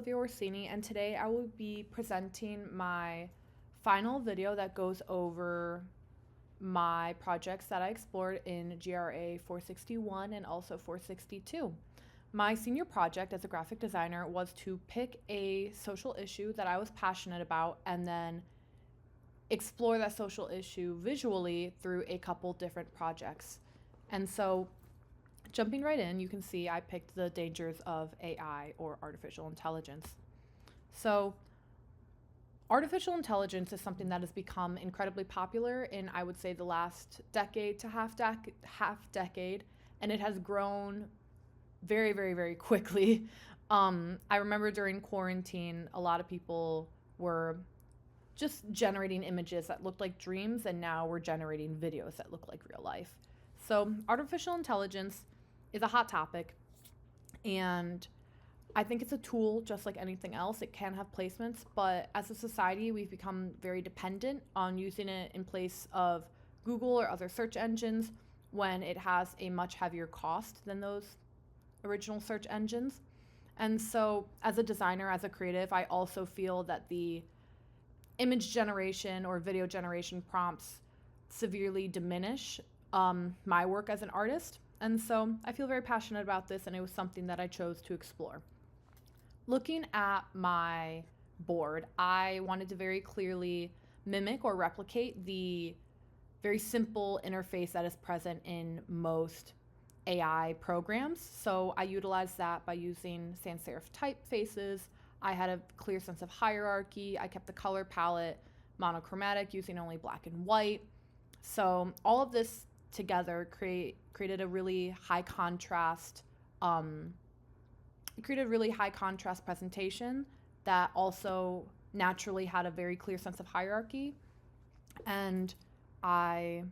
Orsini, and today I will be presenting my final video that goes over my projects that I explored in GRA 461 and also 462. My senior project as a graphic designer was to pick a social issue that I was passionate about and then explore that social issue visually through a couple different projects. And so jumping right in, you can see I picked the dangers of AI, or artificial intelligence. So artificial intelligence is something that has become incredibly popular in, I would say, the last decade to half decade, and it has grown very, very, very quickly. I remember during quarantine, a lot of people were just generating images that looked like dreams, and now we're generating videos that look like real life. So artificial intelligence is a hot topic, and I think it's a tool just like anything else. It can have placements, but as a society, we've become very dependent on using it in place of Google or other search engines when it has a much heavier cost than those original search engines. And so as a designer, as a creative, I also feel that the image generation or video generation prompts severely diminish my work as an artist. And so I feel very passionate about this, and it was something that I chose to explore. Looking at my board, I wanted to very clearly mimic or replicate the very simple interface that is present in most AI programs. So I utilized that by using sans serif typefaces. I had a clear sense of hierarchy. I kept the color palette monochromatic, using only black and white. So all of this together created a really high contrast presentation that also naturally had a very clear sense of hierarchy. And it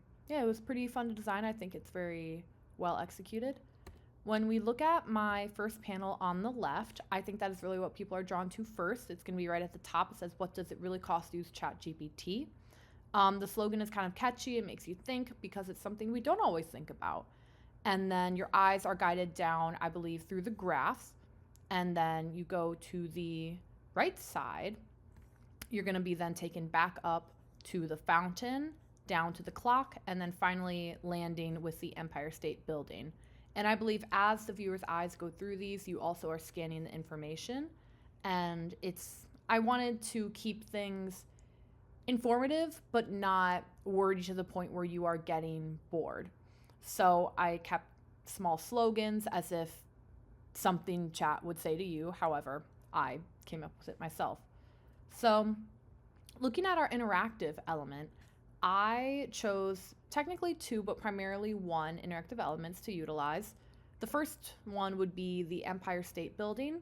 was pretty fun to design. I think it's very well executed. When we look at my first panel on the left, I think that is really what people are drawn to first. It's going to be right at the top. It says, "What does it really cost to use ChatGPT?" The slogan is kind of catchy. It makes you think because it's something we don't always think about. And then your eyes are guided down, I believe, through the graphs. And then you go to the right side. You're going to be then taken back up to the fountain, down to the clock, and then finally landing with the Empire State Building. And I believe as the viewer's eyes go through these, you also are scanning the information. And I wanted to keep things informative, but not wordy to the point where you are getting bored. So I kept small slogans as if something chat would say to you. However, I came up with it myself. So looking at our interactive element, I chose technically two, but primarily one interactive elements to utilize. The first one would be the Empire State Building.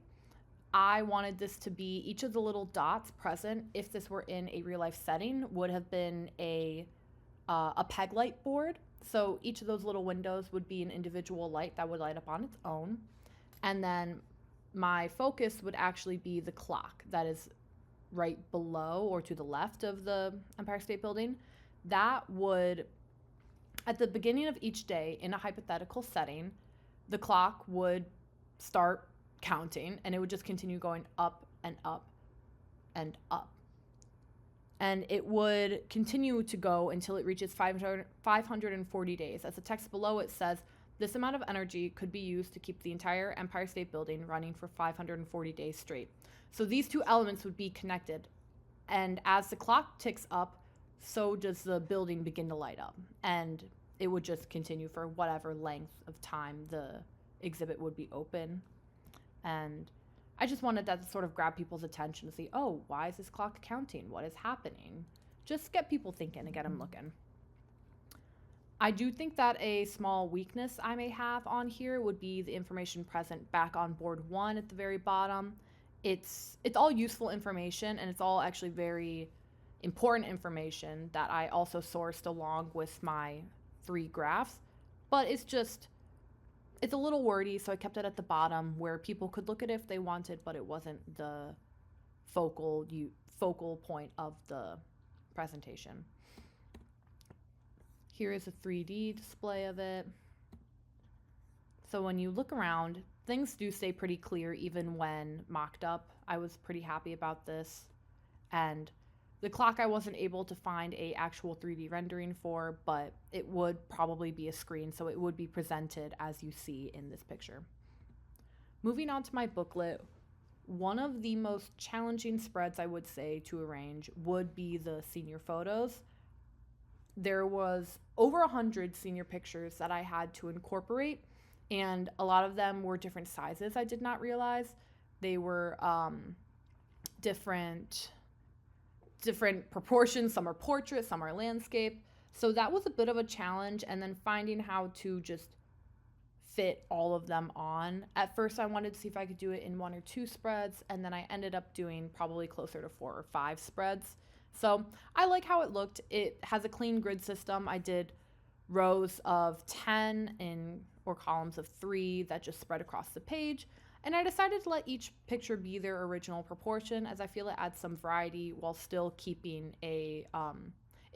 I wanted this to be each of the little dots present, if this were in a real life setting, would have been a peg light board. So each of those little windows would be an individual light that would light up on its own. And then my focus would actually be the clock that is right below or to the left of the Empire State Building. That would, at the beginning of each day in a hypothetical setting, the clock would start counting, and it would just continue going up and up and up. And it would continue to go until it reaches 540 days. As the text below it says, this amount of energy could be used to keep the entire Empire State Building running for 540 days straight. So these two elements would be connected. And as the clock ticks up, so does the building begin to light up. And it would just continue for whatever length of time the exhibit would be open. And I just wanted that to sort of grab people's attention to see, oh, why is this clock counting? What is happening? Just get people thinking and get them looking. I do think that a small weakness I may have on here would be the information present back on board one at the very bottom. It's all useful information, and it's all actually very important information that I also sourced along with my 3 graphs. But it's a little wordy, so I kept it at the bottom where people could look at it if they wanted, but it wasn't the focal point of the presentation. Here is a 3D display of it. So when you look around, things do stay pretty clear even when mocked up. I was pretty happy about this. And the clock I wasn't able to find a actual 3D rendering for, but it would probably be a screen, so it would be presented as you see in this picture. Moving on to my booklet, one of the most challenging spreads I would say to arrange would be the senior photos. There was over 100 senior pictures that I had to incorporate, and a lot of them were different sizes. I did not realize they were different proportions. Some are portrait, some are landscape. So that was a bit of a challenge, and then finding how to just fit all of them on. At first I wanted to see if I could do it in 1 or 2 spreads, and then I ended up doing probably closer to 4 or 5 spreads. So I like how it looked. It has a clean grid system. I did rows of 10 or columns of 3 that just spread across the page. And I decided to let each picture be their original proportion, as I feel it adds some variety while still keeping it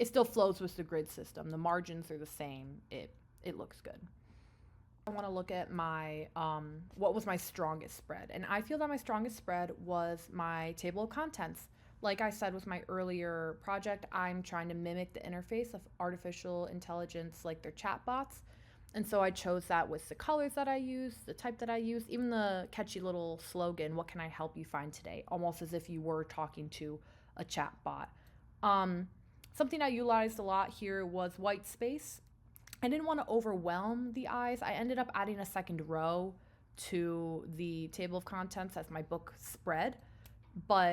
still flows with the grid system. The margins are the same. It looks good. I want to look at my what was my strongest spread, and I feel that my strongest spread was my table of contents. Like I said with my earlier project, I'm trying to mimic the interface of artificial intelligence, like their chatbots, and so I chose that with the colors that I use, the type that I use, even the catchy little slogan, "What can I help you find today?" Almost as if you were talking to a chatbot. Something I utilized a lot here was white space. I didn't want to overwhelm the eyes. I ended up adding a second row to the table of contents as my book spread, but